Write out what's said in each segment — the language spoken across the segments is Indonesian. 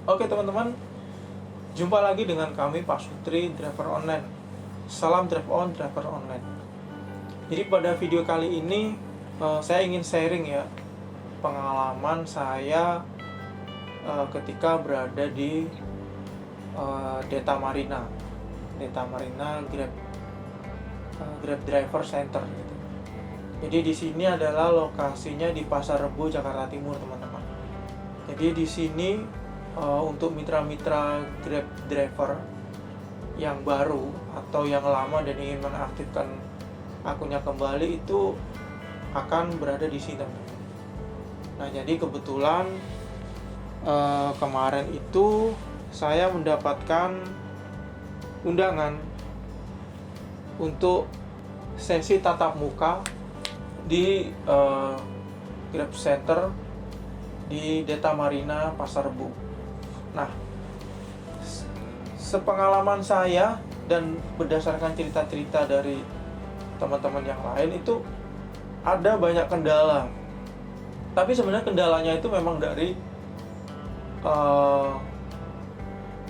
Oke teman-teman, jumpa lagi dengan kami Pak Sutri, driver online. Salam drive on, driver online. Jadi pada video kali ini saya ingin sharing ya pengalaman saya ketika berada di Deta Marina Grab Driver Center gitu. Jadi di sini adalah lokasinya di Pasar Rebo, Jakarta Timur, teman-teman. Jadi di sini untuk mitra-mitra Grab driver yang baru atau yang lama dan ingin mengaktifkan akunnya kembali itu akan berada di sini, teman-teman. Nah, jadi kebetulan kemarin itu saya mendapatkan undangan untuk sesi tatap muka di Grab Center di Deta Marina, Pasar Rebo. Nah, sepengalaman saya dan berdasarkan cerita-cerita dari teman-teman yang lain itu ada banyak kendala. Tapi sebenarnya kendalanya itu memang dari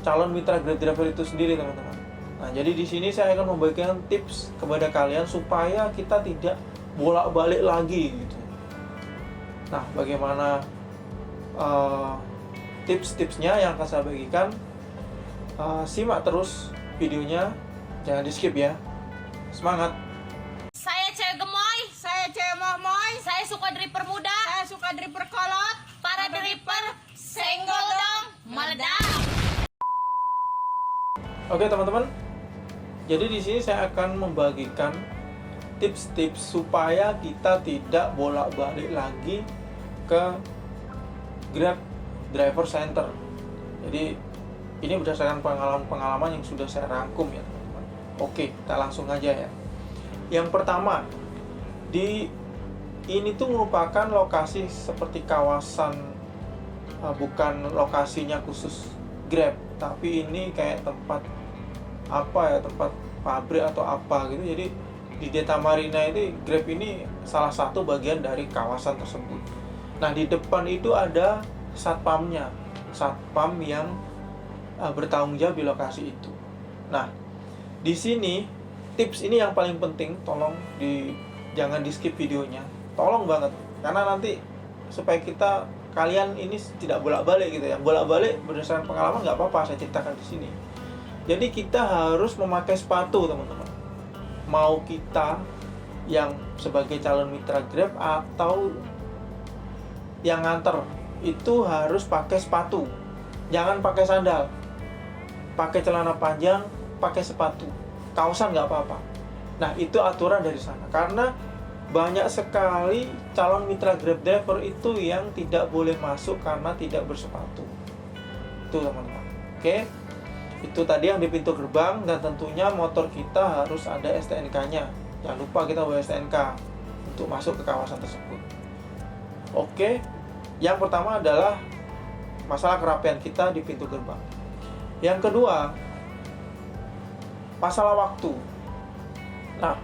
calon mitra Grab driver itu sendiri, teman-teman. Nah, jadi di sini saya akan membagikan tips kepada kalian supaya kita tidak bolak-balik lagi gitu. Nah, bagaimana tips-tipsnya yang akan saya bagikan? Simak terus videonya, jangan di skip ya. Semangat! Saya cewek gemoy, Saya cewek momoy, saya suka driver muda, saya suka driver kolot. para driver senggol dong, meledak. Oke teman-teman, jadi di sini saya akan membagikan tips-tips supaya kita tidak bolak-balik lagi ke Grab Driver Center. Jadi ini berdasarkan pengalaman yang sudah saya rangkum ya teman-teman. Oke, kita langsung aja ya. Yang pertama, ini tuh merupakan lokasi seperti kawasan, bukan lokasinya khusus Grab, tapi ini kayak tempat tempat pabrik atau apa gitu. Jadi di Deta Marina ini Grab ini salah satu bagian dari kawasan tersebut. Nah, di depan itu ada satpamnya, satpam yang bertanggung jawab di lokasi itu. Nah, di sini tips ini yang paling penting, tolong jangan di skip videonya, tolong banget, karena nanti supaya kalian ini tidak bolak-balik gitu ya. Bolak-balik berdasarkan pengalaman nggak apa-apa, saya ceritakan di sini. Jadi kita harus memakai sepatu, teman-teman. Mau kita yang sebagai calon mitra Grab atau yang nganter, itu harus pakai sepatu. Jangan pakai sandal. Pakai celana panjang, pakai sepatu. Kaosan nggak apa-apa. Nah, itu aturan dari sana. Karena banyak sekali calon mitra Grab driver itu yang tidak boleh masuk karena tidak bersepatu. Itu, teman-teman. Oke. Itu tadi yang di pintu gerbang, dan tentunya motor kita harus ada STNK-nya. Jangan lupa kita bawa STNK untuk masuk ke kawasan tersebut. Oke. Yang pertama adalah masalah kerapian kita di pintu gerbang. Yang kedua, masalah waktu. Nah,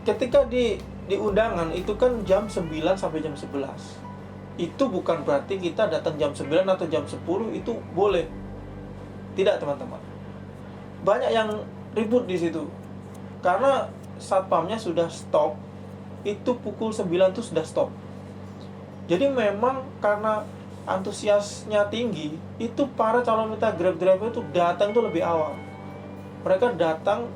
ketika di undangan itu kan jam 9 sampai jam 11. Itu bukan berarti kita datang jam 9 atau jam 10 itu boleh. Tidak, teman-teman. Banyak yang ribut di situ. Karena satpamnya sudah stop, itu pukul 9 itu sudah stop. Jadi memang karena antusiasnya tinggi, itu para calon mitra Grab driver itu datang itu lebih awal. Mereka datang,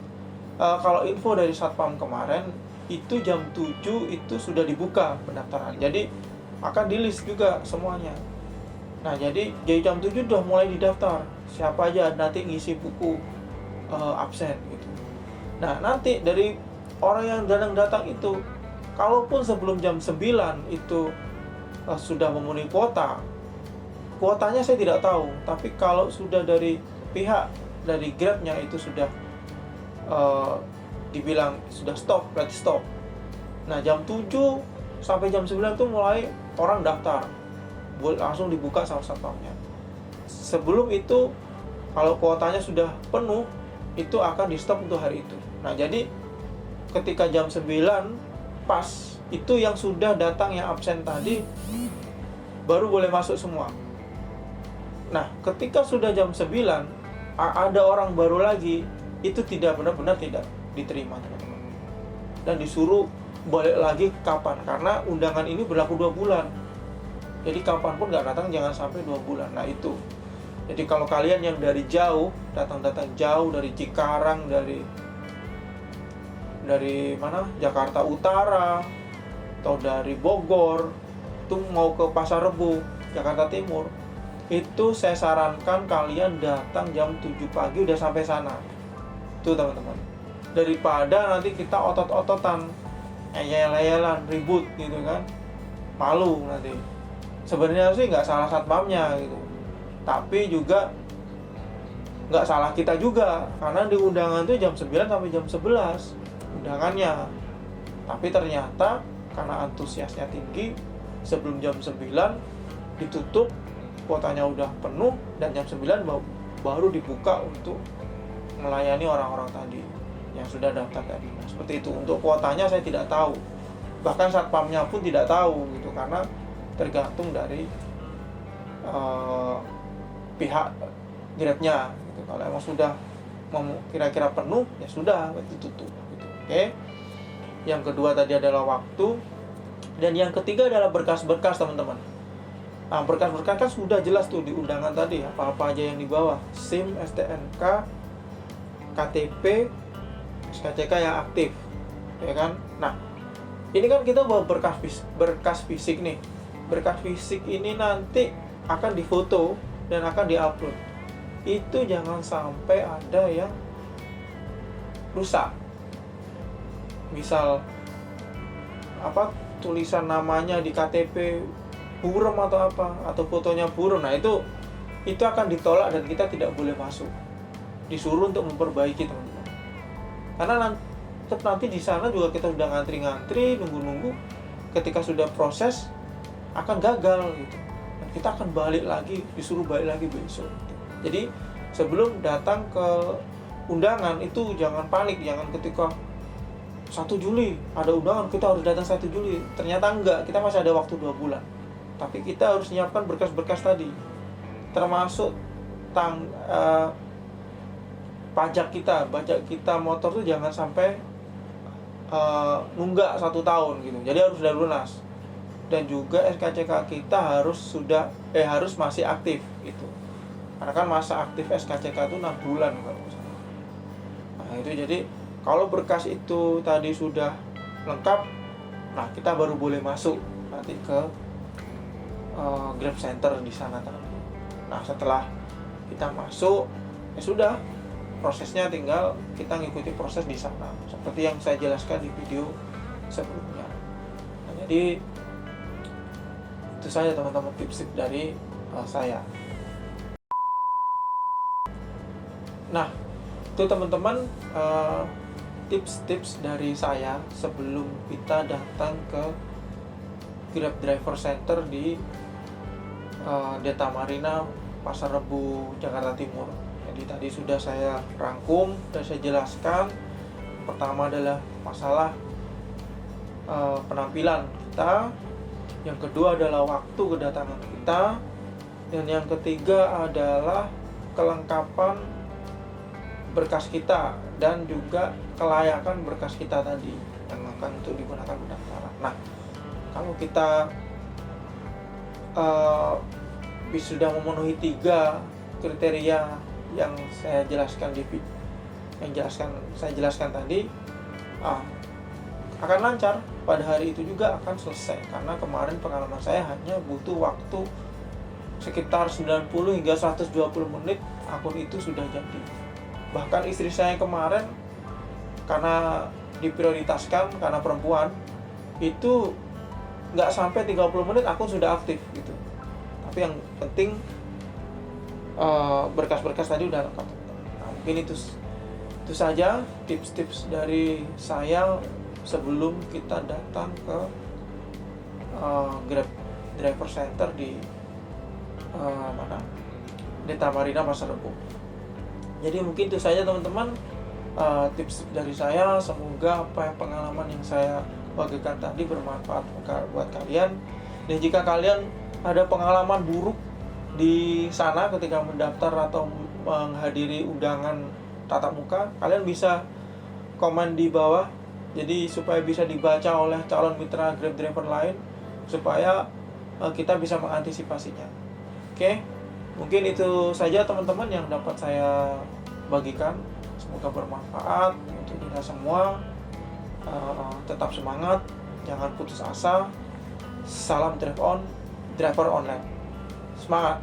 kalau info dari satpam kemarin, itu jam 7 itu sudah dibuka pendaftaran. Jadi akan di list juga semuanya. Nah, jadi jam 7 udah mulai didaftar. Siapa aja nanti ngisi buku absen gitu. Nah, nanti dari orang yang datang itu, kalaupun sebelum jam 9 itu sudah memenuhi kuotanya saya tidak tahu, tapi kalau sudah dari pihak dari Grab-nya itu sudah dibilang sudah stop, berarti stop. Nah, jam 7 sampai jam 9 itu mulai orang daftar, langsung dibuka sama satpamnya. Sebelum itu, kalau kuotanya sudah penuh, itu akan di stop untuk hari itu. Nah, jadi ketika jam 9 pas, itu yang sudah datang yang absen tadi baru boleh masuk semua. Nah, ketika sudah jam 9 ada orang baru lagi, itu benar-benar tidak diterima, teman-teman. Dan disuruh balik lagi kapan, karena undangan ini berlaku 2 bulan. Jadi kapanpun nggak datang jangan sampai 2 bulan. Nah itu. Jadi kalau kalian yang dari jauh, datang jauh dari Cikarang, dari mana? Jakarta Utara atau dari Bogor, itu mau ke Pasar Rebo, Jakarta Timur, itu saya sarankan kalian datang jam 7 pagi udah sampai sana. Itu teman-teman. Daripada nanti kita otot-ototan, eyel-eyelan, ribut gitu kan. Malu nanti. Sebenarnya sih nggak salah satpamnya gitu. Tapi juga nggak salah kita juga, karena di undangan itu jam 9 sampai jam 11 undangannya. Tapi ternyata karena antusiasnya tinggi, sebelum jam 9 ditutup, kuotanya udah penuh, dan jam 9 baru dibuka untuk melayani orang-orang tadi yang sudah daftar tadi. Nah, seperti itu. Untuk kuotanya saya tidak tahu, bahkan satpamnya pun tidak tahu gitu, karena tergantung dari pihak Grabnya gitu. Kalau emang sudah kira-kira penuh, ya sudah ditutup gitu. Oke. Yang kedua tadi adalah waktu, dan yang ketiga adalah berkas-berkas, teman-teman. Nah, berkas-berkas kan sudah jelas tuh di undangan tadi, apa-apa aja yang di bawah: SIM, STNK, KTP, SKCK yang aktif, ya kan? Nah, ini kan kita bawa berkas fisik nih. Berkas fisik ini nanti akan difoto dan akan diupload. Itu jangan sampai ada yang rusak. Misal tulisan namanya di KTP buram atau apa, atau fotonya buram. Nah, itu akan ditolak dan kita tidak boleh masuk. Disuruh untuk memperbaiki, teman-teman. Karena nanti di sana juga kita sudah ngantri-ngantri, nunggu-nunggu. Ketika sudah proses akan gagal gitu. Dan kita akan balik lagi, disuruh balik lagi besok. Jadi sebelum datang ke undangan itu jangan panik, jangan ketika 1 Juli ada undangan kita harus datang 1 Juli. Ternyata enggak, kita masih ada waktu 2 bulan. Tapi kita harus menyiapkan berkas-berkas tadi. Termasuk pajak kita motor tuh jangan sampai nunggak 1 tahun gitu. Jadi harus sudah lunas. Dan juga SKCK kita harus masih aktif gitu. Karena kan masa aktif SKCK itu 6 bulan kalau misalnya. Nah, itu jadi kalau berkas itu tadi sudah lengkap, nah kita baru boleh masuk nanti ke Grab Center di sana tadi. Nah, setelah kita masuk, ya sudah, prosesnya tinggal kita ngikuti proses di sana seperti yang saya jelaskan di video sebelumnya. Nah, jadi itu saja teman-teman tips dari saya. Nah, itu teman-teman tips-tips dari saya sebelum kita datang ke Grab Driver Center di Deta Marina, Pasar Rebo, Jakarta Timur. Jadi tadi sudah saya rangkum dan saya jelaskan. Pertama adalah masalah penampilan kita, yang kedua adalah waktu kedatangan kita, dan yang ketiga adalah kelengkapan berkas kita dan juga kelayakan berkas kita tadi yang akan untuk digunakan pendaftaran. Nah, kalau kita sudah memenuhi 3 kriteria yang saya jelaskan saya jelaskan tadi, akan lancar. Pada hari itu juga akan selesai, karena kemarin pengalaman saya hanya butuh waktu sekitar 90 hingga 120 menit akun itu sudah jadi. Bahkan istri saya kemarin, karena diprioritaskan karena perempuan, itu nggak sampai 30 menit akun sudah aktif gitu. Tapi yang penting berkas-berkas tadi udah lengkap. Nah, mungkin itu saja tips-tips dari saya sebelum kita datang ke Grab Driver Center di Deta Marina, Pasar Rebo. Jadi mungkin itu saja teman-teman tips dari saya. Semoga pengalaman yang saya bagikan tadi bermanfaat buat kalian. Dan jika kalian ada pengalaman buruk di sana ketika mendaftar atau menghadiri undangan tatap muka, kalian bisa komen di bawah, jadi supaya bisa dibaca oleh calon mitra Grab driver lain, supaya kita bisa mengantisipasinya. Oke, mungkin itu saja teman-teman yang dapat saya bagikan. Semoga bermanfaat untuk kita semua. Tetap semangat, jangan putus asa. Salam driver online. Semangat!